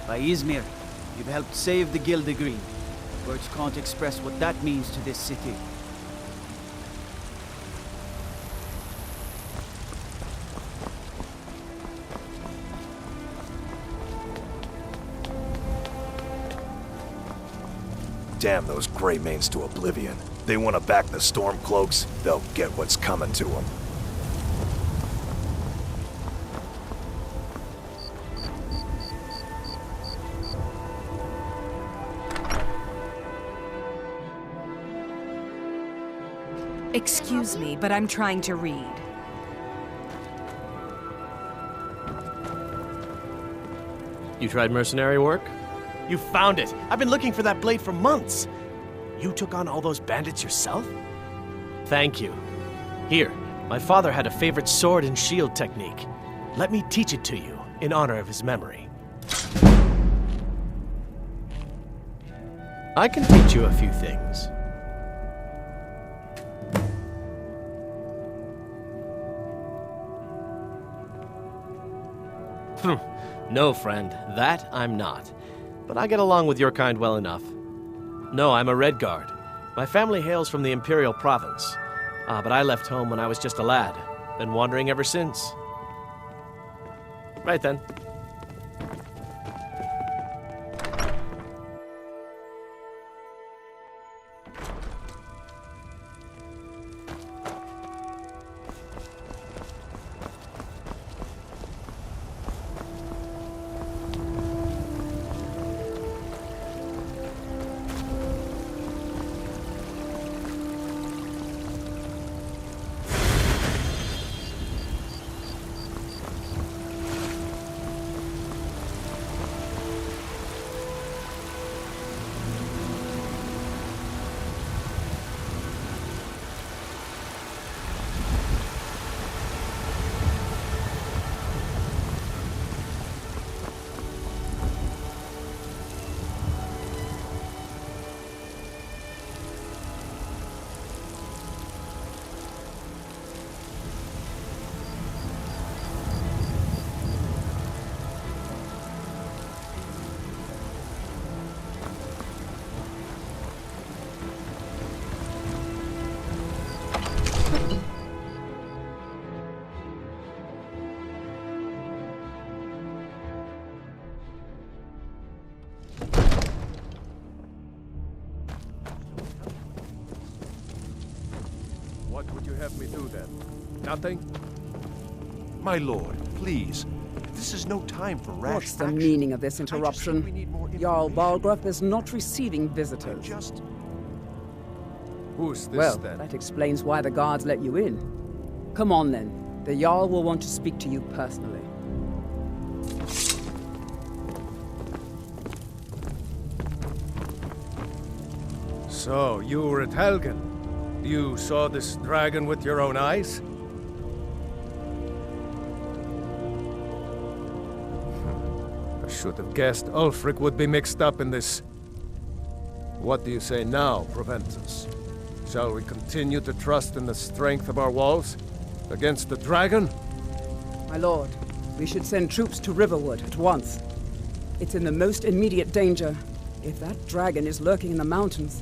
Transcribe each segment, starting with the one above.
By Izmir, you've helped save the Gildegreen. Words can't express what that means to this city. Damn those Greymanes to oblivion. They want to back the Stormcloaks, they'll get what's coming to them. Excuse me, but I'm trying to read. You tried mercenary work? You found it! I've been looking for that blade for months! You took on all those bandits yourself? Thank you. Here, my father had a favorite sword and shield technique. Let me teach it to you, in honor of his memory. I can teach you a few things. No, friend, that I'm not. But I get along with your kind well enough. No, I'm a Red Guard. My family hails from the Imperial Province. But I left home when I was just a lad. Been wandering ever since. Right then. What would you have me do then? Nothing? My lord, please. This is no time for rash What's the action. meaning of this I just think interruption? we need more Jarl information. Balgruf is not receiving visitors. Who's this Well, then? that explains why the guards let you in. Come on then. The Jarl will want to speak to you personally. So, you were at Helgen. You saw this dragon with your own eyes? I should have guessed Ulfric would be mixed up in this. What do you say now, Proventus? Shall we continue to trust in the strength of our walls? Against the dragon? My lord, we should send troops to Riverwood at once. It's in the most immediate danger. If that dragon is lurking in the mountains,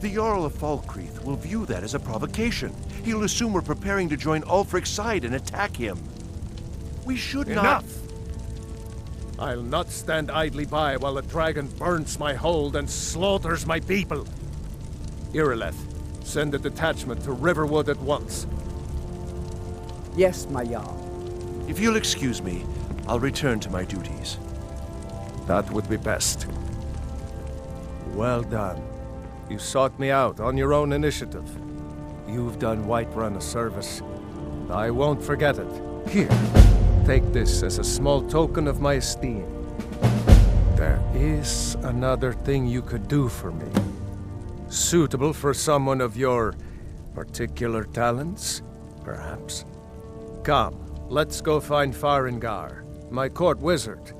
The Jarl of Falkreath will view that as a provocation. He'll assume we're preparing to join Ulfric's side and attack him. We should not... Enough! I'll not stand idly by while the dragon burns my hold and slaughters my people. Irileth, send a detachment to Riverwood at once. yes, my Jarl. If you'll excuse me, I'll return to my duties. That would be best. Well done. You sought me out on your own initiative. You've done Whiterun a service. I won't forget it. Here, take this as a small token of my esteem. There is another thing you could do for me. Suitable for someone of your particular talents, perhaps. Come, let's go find Farengar, my court wizard.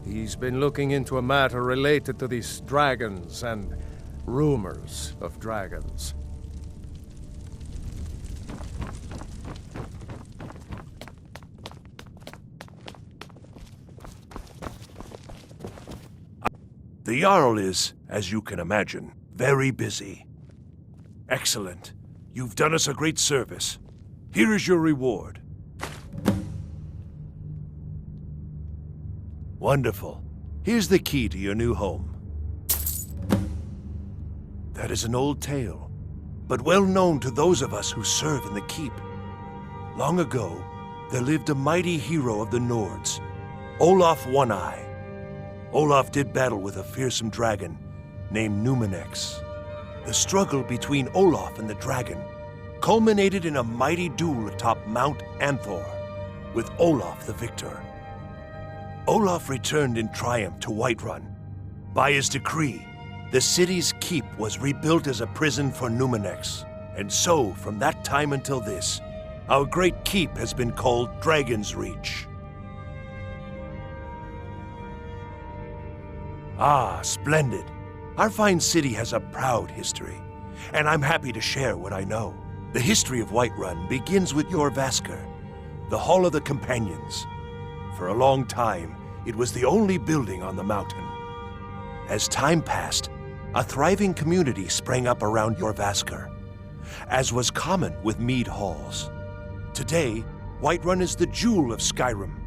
He's been looking into a matter related to these dragons and rumors of dragons. The Jarl is, as you can imagine, very busy. Excellent. You've done us a great service. Here is your reward. Wonderful. Here's the key to your new home. That is an old tale, but well known to those of us who serve in the keep. Long ago, there lived a mighty hero of the Nords, Olaf One-Eye. Olaf did battle with a fearsome dragon named Numenex. The struggle between Olaf and the dragon culminated in a mighty duel atop Mount Anthor, with Olaf the victor. Olaf returned in triumph to Whiterun. By his decree, the city's keep was rebuilt as a prison for Numenex, and so, from that time until this, our great keep has been called Dragon's Reach. Ah, splendid. Our fine city has a proud history, and I'm happy to share what I know. The history of Whiterun begins with Jorrvaskr, the Hall of the Companions. For a long time, it was the only building on the mountain. As time passed, a thriving community sprang up around Jorrvaskr, as was common with mead halls. Today, Whiterun is the jewel of Skyrim.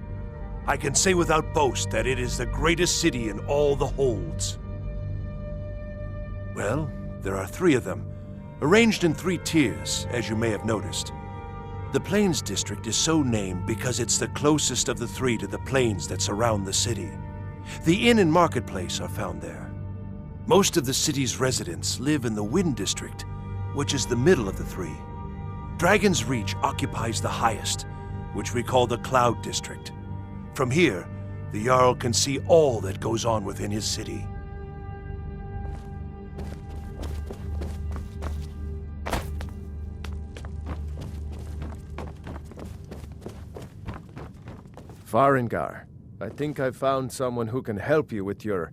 I can say without boast that it is the greatest city in all the holds. Well, there are 3 of them, arranged in 3 tiers, as you may have noticed. The Plains District is so named because it's the closest of the 3 to the plains that surround the city. The inn and marketplace are found there. Most of the city's residents live in the Wind District, which is the middle of the 3. Dragon's Reach occupies the highest, which we call the Cloud District. From here, the Jarl can see all that goes on within his city. Farengar, I think I found someone who can help you with your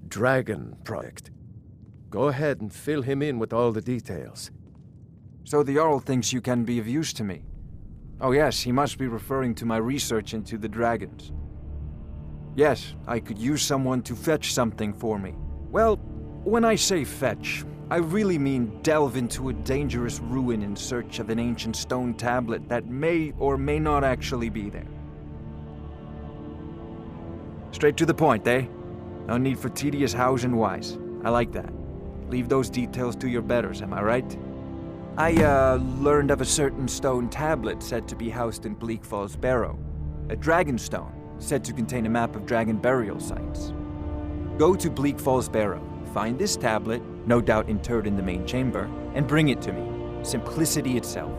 dragon project. Go ahead and fill him in with all the details. So the Jarl thinks you can be of use to me. Oh yes, he must be referring to my research into the dragons. Yes, I could use someone to fetch something for me. Well, when I say fetch, I really mean delve into a dangerous ruin in search of an ancient stone tablet that may or may not actually be there. Straight to the point, eh? No need for tedious hows and whys. I like that. Leave those details to your betters, am I right? I, learned of a certain stone tablet said to be housed in Bleak Falls Barrow. A dragon stone, said to contain a map of dragon burial sites. Go to Bleak Falls Barrow, find this tablet, no doubt interred in the main chamber, and bring it to me. Simplicity itself.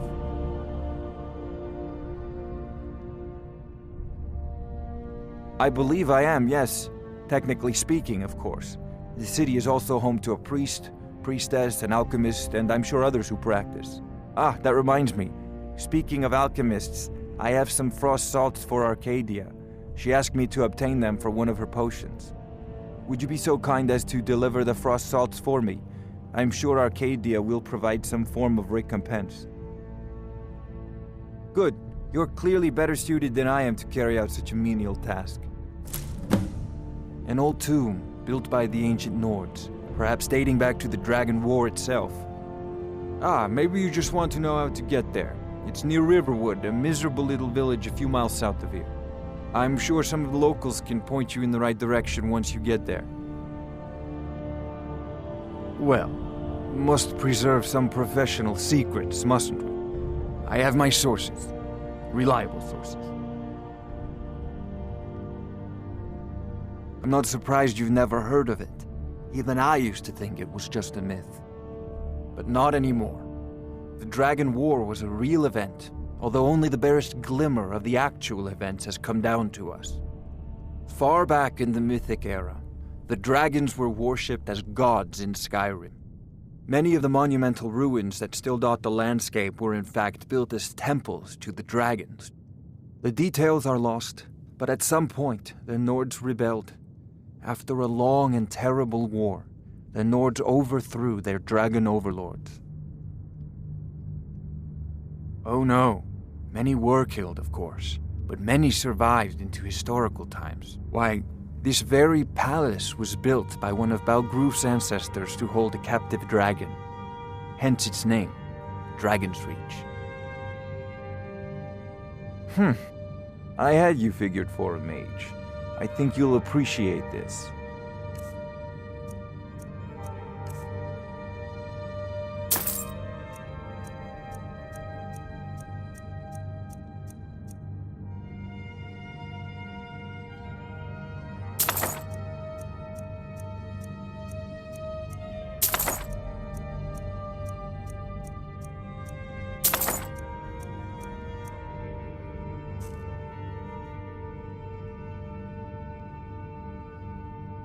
I believe I am, yes. Technically speaking, of course. The city is also home to a priest, priestess, an alchemist, and I'm sure others who practice. Ah, that reminds me. Speaking of alchemists, I have some frost salts for Arcadia. She asked me to obtain them for one of her potions. Would you be so kind as to deliver the frost salts for me? I'm sure Arcadia will provide some form of recompense. Good. You're clearly better suited than I am to carry out such a menial task. An old tomb, built by the ancient Nords, perhaps dating back to the Dragon War itself. Ah, maybe you just want to know how to get there. It's near Riverwood, a miserable little village a few miles south of here. I'm sure some of the locals can point you in the right direction once you get there. Well, must preserve some professional secrets, mustn't we? I have my sources. Reliable sources. I'm not surprised you've never heard of it. Even I used to think it was just a myth. But not anymore. The Dragon War was a real event, although only the barest glimmer of the actual events has come down to us. Far back in the Mythic era, the dragons were worshipped as gods in Skyrim. Many of the monumental ruins that still dot the landscape were in fact built as temples to the dragons. The details are lost, but at some point the Nords rebelled. After a long and terrible war, the Nords overthrew their dragon overlords. Oh no, many were killed, of course, but many survived into historical times. Why, This very palace was built by one of Balgruf's ancestors to hold a captive dragon. Hence its name, Dragon's Reach. I had you figured for a mage. I think you'll appreciate this.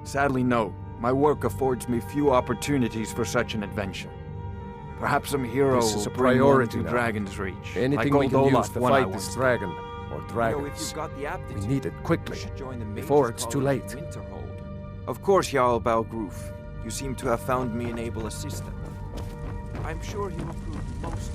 Sadly, no. My work affords me few opportunities for such an adventure. Perhaps some hero This is will a bring one priority to now. Dragon's Reach. Anything like we can old use Olaf to when I fight this once dragon, or did. You know, if dragons. you've got the We aptitude, need it you quickly, should join the before Mages it's too College late. Winterhold. Of course, Jarl Balgruf. You seem to have found me an able assistant. I'm sure he will prove most